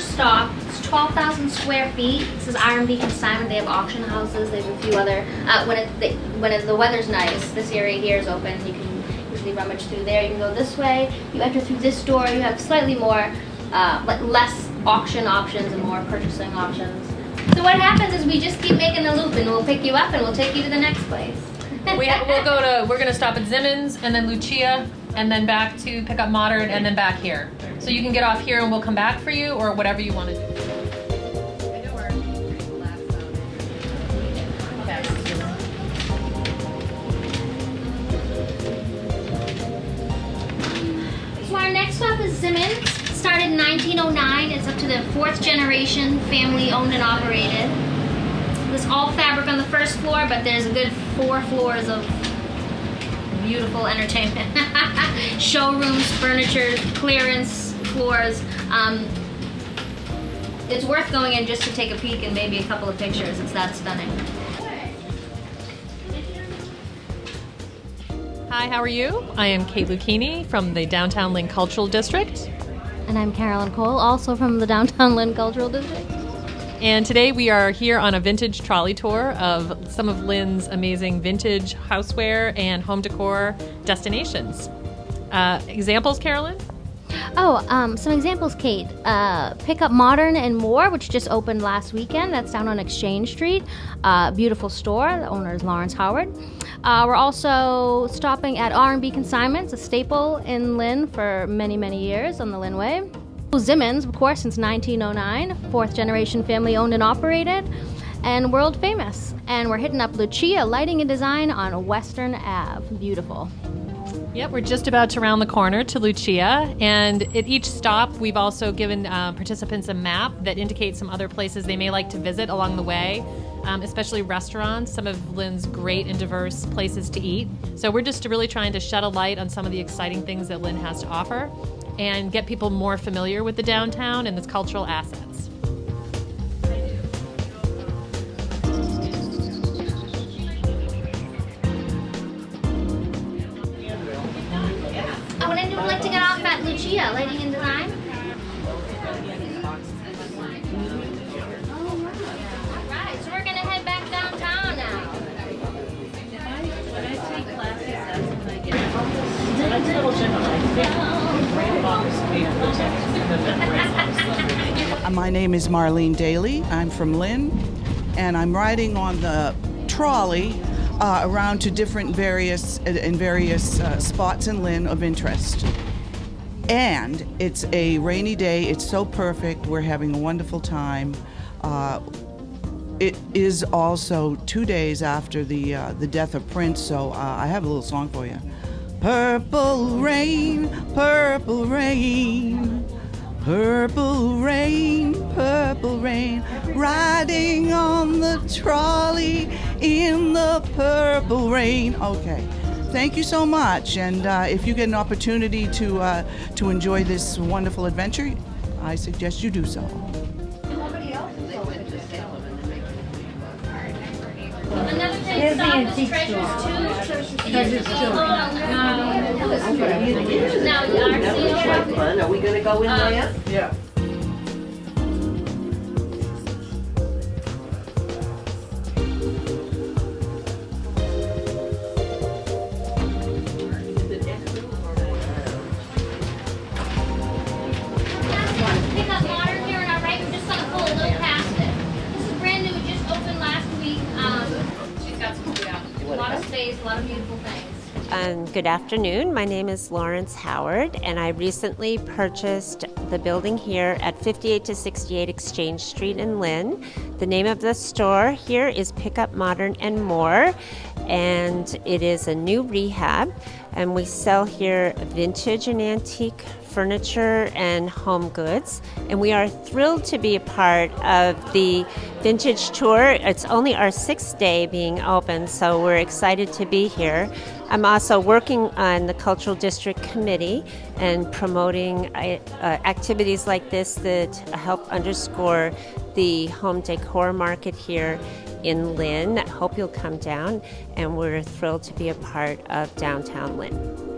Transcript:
first stop. It's 12,000 square feet. This is R&B Consignment. They have auction houses. They have a few other. When the weather's nice, this area here is open. You can usually rummage through there. You can go this way. You enter through this door. You have slightly more, less auction options and more purchasing options. So what happens is we just keep making the loop, and we'll pick you up and we'll take you to the next place. We're gonna stop at Zimmons and then Lucia and then back to pick up Modern and then back here. So you can get off here and we'll come back for you or whatever you want to do. So our next stop is Zimmons. Started in 1909. It's up to the 4th generation, family owned and operated. There's all fabric on the first floor, but there's a good 4 floors of beautiful entertainment. Showrooms, furniture, clearance floors. It's worth going in just to take a peek and maybe a couple of pictures. It's that stunning. Hi, how are you? I am Kate Lucchini from the Downtown Lynn Cultural District. And I'm Carolyn Cole, also from the Downtown Lynn Cultural District. And today we are here on a vintage trolley tour of some of Lynn's amazing vintage houseware and home decor destinations. Examples, Carolyn? Some examples, Kate. Pick Up Modern and More, which just opened last weekend. That's down on Exchange Street. Beautiful store. The owner is Lawrence Howard. We're also stopping at R&B Consignments, a staple in Lynn for many, many years on the Lynn Way. Zimmons, of course, since 1909, 4th generation family owned and operated, and world famous. And we're hitting up Lucia Lighting and Design on Western Ave. Beautiful. Yep, we're just about to round the corner to Lucia, and at each stop we've also given participants a map that indicates some other places they may like to visit along the way, especially restaurants, some of Lynn's great and diverse places to eat. So we're just really trying to shed a light on some of the exciting things that Lynn has to offer and get people more familiar with the downtown and its cultural assets. When anyone would like to get off at Lucia Lighting and Design? Alright, so we're gonna head back downtown now. When I take classes, that's when I get it. I double check on My name is Marlene Daly. I'm from Lynn, and I'm riding on the trolley around to different various spots in Lynn of interest. And it's a rainy day. It's so perfect. We're having a wonderful time. It is also 2 days after the death of Prince, so I have a little song for you. Purple rain, purple rain, purple rain, purple rain, riding on the trolley in the purple rain. Okay, thank you so much. And if you get an opportunity to enjoy this wonderful adventure, I suggest you do so. Another thing stop is Treasures 2. Treasures 2. Now, Quite fun. Are we going to go in there? Yeah. Pick Up Modern here on our right. We're just going to pull a little past it. This is brand new. It just opened last week. She's got a lot of space, a lot of beautiful things. Good afternoon. My name is Lawrence Howard, and I recently purchased the building here at 58 to 68 Exchange Street in Lynn. The name of the store here is Pick Up Modern and More, and it is a new rehab, and we sell here vintage and antique furniture and home goods, and we are thrilled to be a part of the vintage tour. It's only our 6th day being open, so we're excited to be here. I'm also working on the Cultural District Committee and promoting activities like this that help underscore the home decor market here in Lynn. Hope you'll come down, and we're thrilled to be a part of downtown Lynn.